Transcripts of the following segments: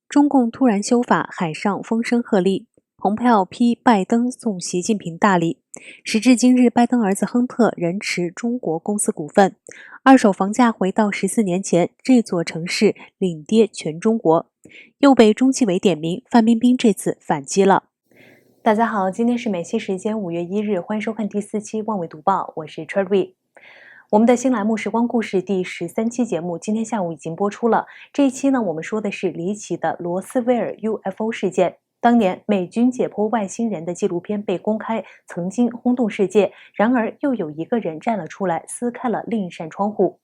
中共突然修法，海上风声鹤唳。蓬佩奥批拜登送习近平大礼。时至今日，拜登儿子亨特仍持中国公司股份。二手房价回到14年前，这座城市领跌全中国。又被中纪委点名，范冰冰这次反击了。大家好，今天是美西时间5月1日，欢迎收看第4期《万维读报》，我是 Cherry。我们的新栏目《时光故事》第13期节目，今天下午已经播出了。这一期呢，我们说的是离奇的罗斯威尔 UFO 事件。当年美军解剖外星人的纪录片被公开，曾经轰动世界。然而，又有一个人站了出来，撕开了另一扇窗户。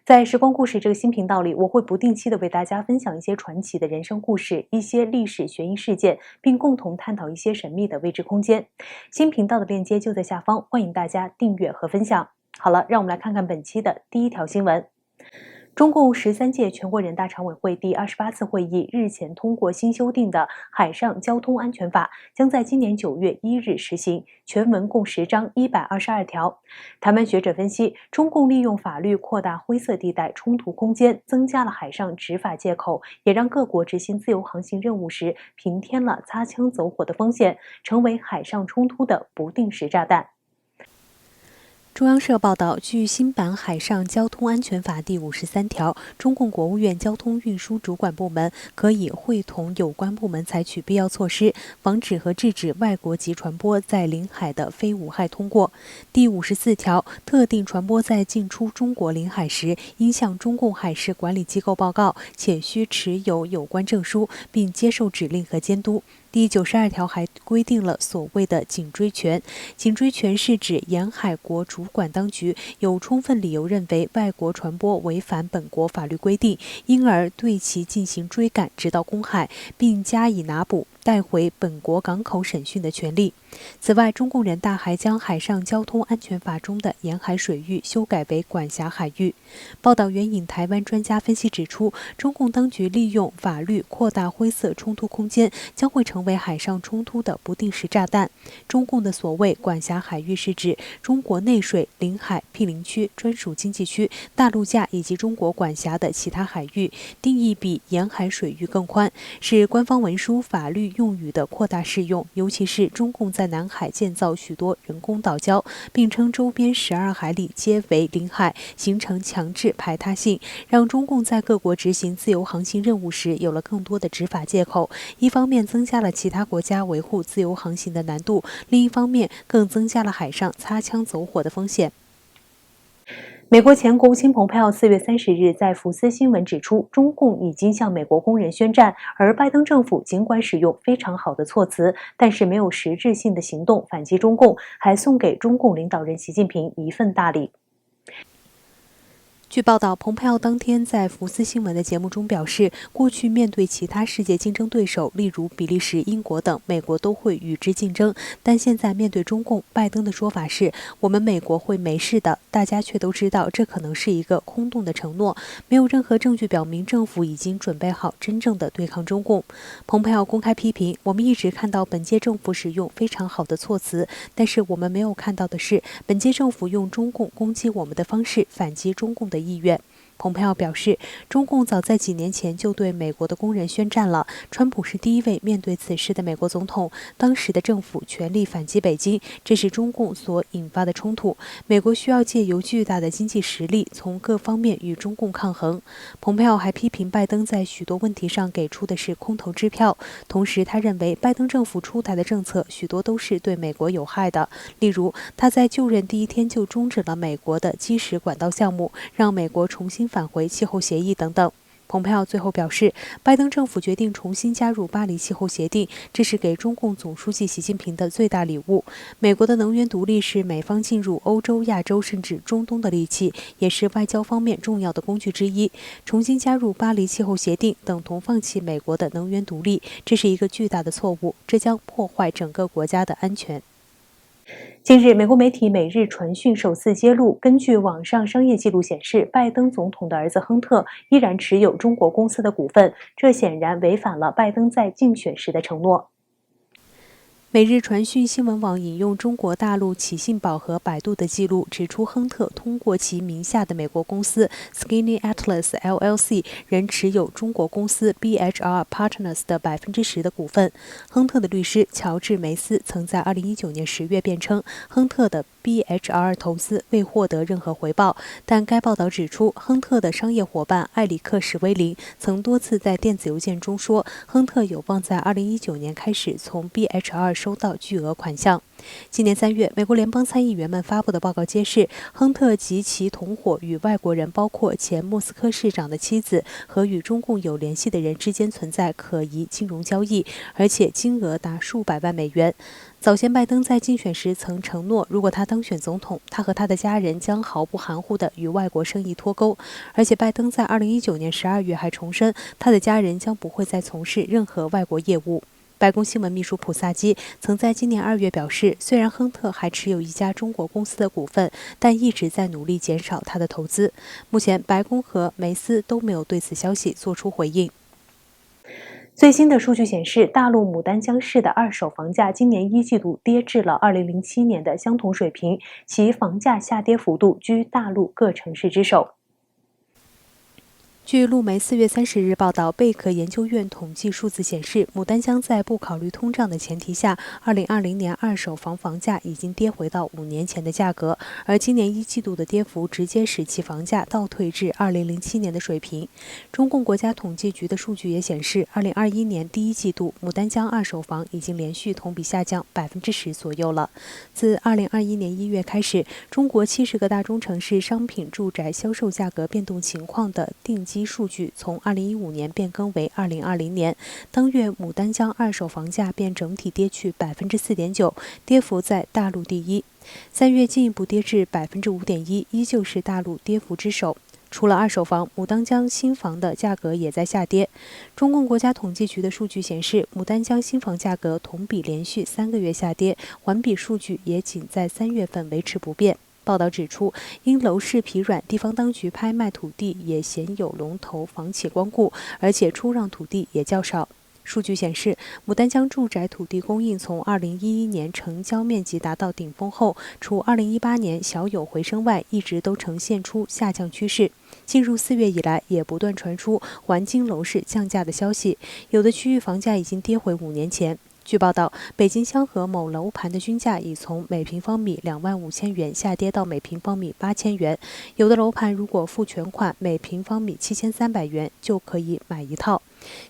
在时光故事这个新频道里，我会不定期的为大家分享一些传奇的人生故事，一些历史悬疑事件，并共同探讨一些神秘的未知空间。新频道的链接就在下方，欢迎大家订阅和分享。好了，让我们来看看本期的第一条新闻。中共13届全国人大常委会第28次会议日前通过新修订的《海上交通安全法》，将在今年9月1日实行，全文共10章122条。台湾学者分析，中共利用法律扩大灰色地带冲突空间，增加了海上执法借口，也让各国执行自由航行任务时平添了擦枪走火的风险，成为海上冲突的不定时炸弹。中央社报道，据新版海上交通安全法第53条，中共国务院交通运输主管部门可以会同有关部门采取必要措施，防止和制止外国籍船舶在领海的非无害通过。第54条，特定船舶在进出中国领海时，应向中共海事管理机构报告，且需持有有关证书，并接受指令和监督。第92条还规定了所谓的紧追权。紧追权是指沿海国主管当局有充分理由认为外国船舶违反本国法律规定，因而对其进行追赶直到公海，并加以拿捕，带回本国港口审讯的权利。此外，中共人大还将海上交通安全法中的沿海水域修改为管辖海域。报道援引台湾专家分析指出，中共当局利用法律扩大灰色冲突空间，将会成为海上冲突的不定时炸弹。中共的所谓管辖海域是指中国内水、领海、毗邻区、专属经济区、大陆架以及中国管辖的其他海域，定义比沿海水域更宽，是官方文书法律用语的扩大适用。尤其是中共在南海建造许多人工岛礁，并称周边12海里皆为领海，形成强制排他性，让中共在各国执行自由航行任务时有了更多的执法借口。一方面增加了其他国家维护自由航行的难度，另一方面更增加了海上擦枪走火的风险。美国前国务卿蓬佩奥4月30日在福斯新闻指出，中共已经向美国工人宣战，而拜登政府尽管使用非常好的措辞，但是没有实质性的行动反击中共，还送给中共领导人习近平一份大礼。据报道，蓬佩奥当天在福斯新闻的节目中表示，过去面对其他世界竞争对手，例如比利时、英国等，美国都会与之竞争，但现在面对中共，拜登的说法是我们美国会没事的，大家却都知道这可能是一个空洞的承诺，没有任何证据表明政府已经准备好真正的对抗中共。蓬佩奥公开批评，我们一直看到本届政府使用非常好的措辞，但是我们没有看到的是本届政府用中共攻击我们的方式反击中共的意愿。蓬佩奥表示，中共早在几年前就对美国的工人宣战了，川普是第一位面对此事的美国总统，当时的政府全力反击北京，这是中共所引发的冲突。美国需要借由巨大的经济实力从各方面与中共抗衡。蓬佩奥还批评拜登在许多问题上给出的是空头支票，同时他认为拜登政府出台的政策许多都是对美国有害的，例如他在就任第一天就终止了美国的基石管道项目，让美国重新返回气候协议等等。蓬佩奥最后表示，拜登政府决定重新加入巴黎气候协定，这是给中共总书记习近平的最大礼物。美国的能源独立是美方进入欧洲、亚洲甚至中东的利器，也是外交方面重要的工具之一。重新加入巴黎气候协定等同放弃美国的能源独立，这是一个巨大的错误，这将破坏整个国家的安全。近日，美国媒体《每日传讯》首次揭露，根据网上商业记录显示，拜登总统的儿子亨特依然持有中国公司的股份，这显然违反了拜登在竞选时的承诺。每日传讯新闻网引用中国大陆启信宝和百度的记录，指出亨特通过其名下的美国公司 Skinny Atlas LLC 仍持有中国公司 BHR Partners 的10%的股份。亨特的律师乔治·梅斯曾在2019年10月辩称，亨特的BHR 投资未获得任何回报，但该报道指出，亨特的商业伙伴埃里克·史威林曾多次在电子邮件中说，亨特有望在2019年开始从 BHR 收到巨额款项。今年3月，美国联邦参议员们发布的报告揭示，亨特及其同伙与外国人，包括前莫斯科市长的妻子和与中共有联系的人之间存在可疑金融交易，而且金额达数百万美元。早前，拜登在竞选时曾承诺，如果他当选总统，他和他的家人将毫不含糊地与外国生意脱钩。而且，拜登在2019年12月还重申，他的家人将不会再从事任何外国业务。白宫新闻秘书普萨基曾在今年2月表示，虽然亨特还持有一家中国公司的股份，但一直在努力减少他的投资。目前，白宫和梅斯都没有对此消息做出回应。最新的数据显示，大陆牡丹江市的二手房价今年一季度跌至了2007年的相同水平，其房价下跌幅度居大陆各城市之首。据路媒4月30日报道，贝壳研究院统计数字显示，牡丹江在不考虑通胀的前提下，2020年二手房房价已经跌回到5年前的价格，而今年一季度的跌幅直接使其房价倒退至2007年的水平。中共国家统计局的数据也显示，2021年第一季度，牡丹江二手房已经连续同比下降10%左右了。自2021年1月开始，中国70个大中城市商品住宅销售价格变动情况的定期数据从2015年变更为2020年，当月牡丹江二手房价便整体跌去4.9%，跌幅在大陆第一。3月进一步跌至5.1%，依旧是大陆跌幅之首。除了二手房，牡丹江新房的价格也在下跌。中共国家统计局的数据显示，牡丹江新房价格同比连续3个月下跌，环比数据也仅在3月份维持不变。报道指出，因楼市疲软，地方当局拍卖土地也鲜有龙头房企光顾，而且出让土地也较少。数据显示，牡丹江住宅土地供应从2011年成交面积达到顶峰后，除2018年小有回升外，一直都呈现出下降趋势。进入4月以来，也不断传出环京楼市降价的消息，有的区域房价已经跌回5年前。据报道，北京香河某楼盘的均价已从每平方米25000元下跌到每平方米8000元，有的楼盘如果付全款，每平方米7300元就可以买一套。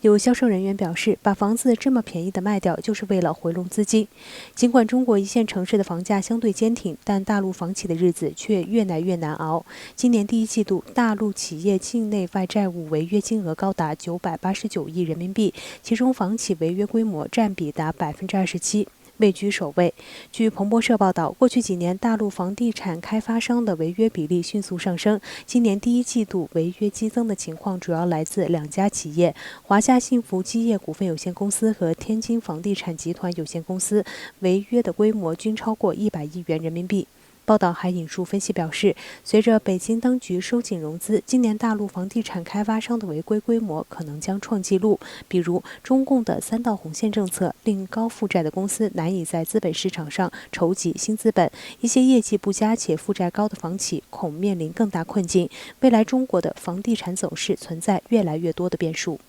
有销售人员表示，把房子这么便宜的卖掉，就是为了回笼资金。尽管中国一线城市的房价相对坚挺，但大陆房企的日子却越来越难熬。今年第一季度，大陆企业境内外债务违约金额高达989亿人民币，其中房企违约规模占比达27%。位居首位。据彭博社报道，过去几年大陆房地产开发商的违约比例迅速上升。今年第一季度违约激增的情况主要来自2家企业：华夏幸福基业股份有限公司和天津房地产集团有限公司，违约的规模均超过100亿元人民币。报道还引述分析表示，随着北京当局收紧融资，今年大陆房地产开发商的违规规模可能将创纪录。比如，中共的3道红线政策令高负债的公司难以在资本市场上筹集新资本，一些业绩不佳且负债高的房企恐面临更大困境。未来中国的房地产走势存在越来越多的变数。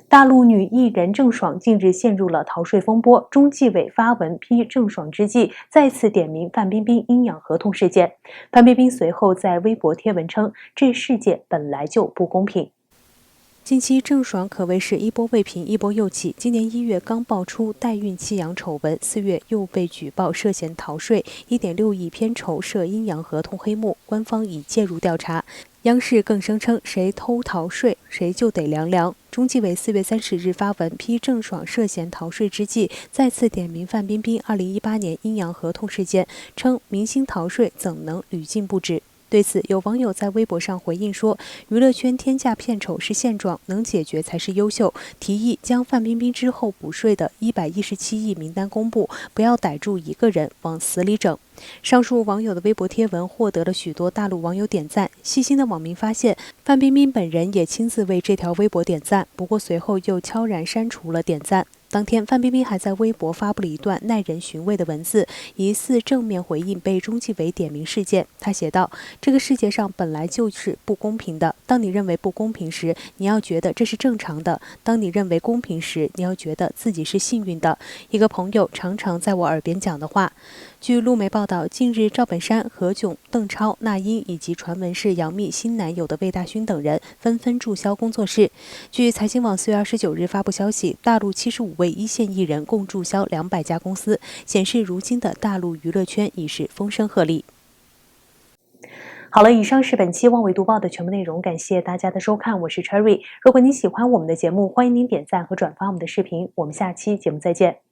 大陆女艺人郑爽近日陷入了逃税风波，中纪委发文批郑爽之际，再次点名范冰冰阴阳合同事件。范冰冰随后在微博贴文称，这世界本来就不公平。近期郑爽可谓是一波未平一波又起，今年1月刚爆出代孕弃养丑闻，4月又被举报涉嫌逃税1.6亿片酬涉阴阳合同黑幕，官方已介入调查。央视更声称，谁偷逃税，谁就得凉凉。中纪委4月30日发文批郑爽涉嫌逃税之际，再次点名范冰冰2018年阴阳合同事件，称明星逃税怎能屡禁不止。对此，有网友在微博上回应说，娱乐圈天价片酬是现状，能解决才是优秀，提议将范冰冰之后补税的117亿名单公布，不要逮住一个人往死里整。上述网友的微博贴文获得了许多大陆网友点赞，细心的网民发现，范冰冰本人也亲自为这条微博点赞，不过随后又悄然删除了点赞。当天，范冰冰还在微博发布了一段耐人寻味的文字，疑似正面回应被中纪委点名事件。她写道：“这个世界上本来就是不公平的。当你认为不公平时，你要觉得这是正常的；当你认为公平时，你要觉得自己是幸运的。”一个朋友常常在我耳边讲的话。据路媒报道，近日赵本山、何炅、邓超、那英以及传闻是杨幂新男友的魏大勋等人纷纷注销工作室。据财新网4月29日发布消息，大陆75位一线艺人共注销200家公司，显示如今的大陆娱乐圈已是风声鹤唳。好了，以上是本期《望纬读报》的全部内容，感谢大家的收看，我是 Cherry。如果您喜欢我们的节目，欢迎您点赞和转发我们的视频，我们下期节目再见。